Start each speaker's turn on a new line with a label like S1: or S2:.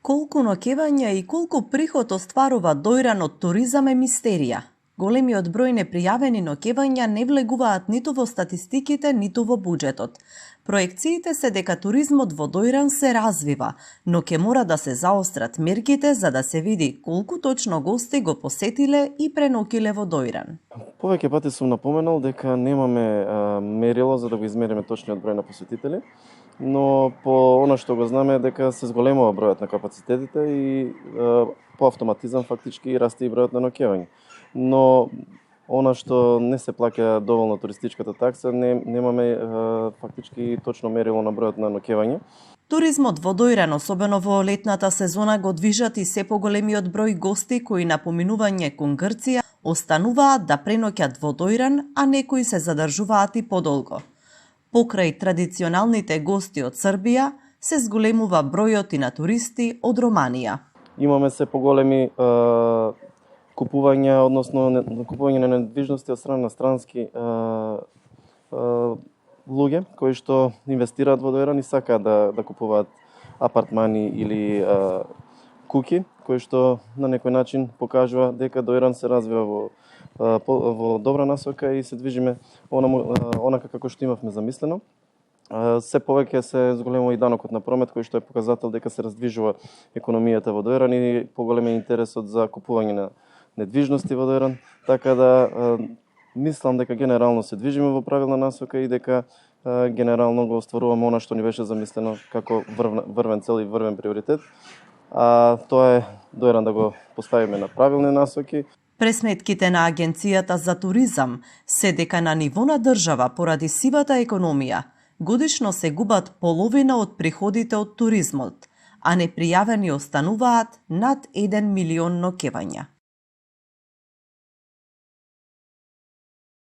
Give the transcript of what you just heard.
S1: Колку ноќевања и колку приход остварува Дојран од туризам е мистерија. Големиот број непријавени ноќевања не влегуваат ниту во статистиките, ниту во буџетот. Проекциите се дека туризмот во Дојран се развива, но ќе мора да се заострат мерките за да се види колку точно гости го посетиле и преноќиле во Дојран.
S2: Повеќе пати сум напоменал дека немаме мерило за да го измериме точниот број на посетители, но по она што го знаме дека се зголемува бројот на капацитетите и по автоматизам фактички расте и бројот на ноќевања. Но она што не се плаќа доволно туристичката такса, немаме фактички точно мерило на бројот на ноќевања.
S1: Туризмот во Дојран, особено во летната сезона, го движат и се поголемиот број гости кои на поминување кон Грција остануваат да преноќат во Дојран, а некои се задржуваат и подолго. Покрај традиционалните гости од Србија, се зголемува бројот и на туристи од Романија.
S2: Имаме се поголеми купувања, односно купување на недвижности од страна на странски луѓе кои што инвестираат во Дојран и сакаат да купуваат апартмани или куќи, кои што на некој начин покажува дека Дојран се развива во добра насока и се движиме онака како што имавме замислено. Се повеќе се зголемува и данокот на промет, кој што е показател дека се раздвижува економијата во Дојран и поголем е интересот за купување на недвижности во Дојран, така да мислам дека генерално се движиме во правилна насока и дека генерално го остваруваме она што ни беше замислено како врвен цел и врвен приоритет. А тоа е Дојран да го поставиме на правилни насоки.
S1: Пресметките на Агенцијата за туризам се дека на ниво на држава поради сивата економија годишно се губат половина од приходите од туризмот, а непријавени остануваат над 1 милион ноќевања.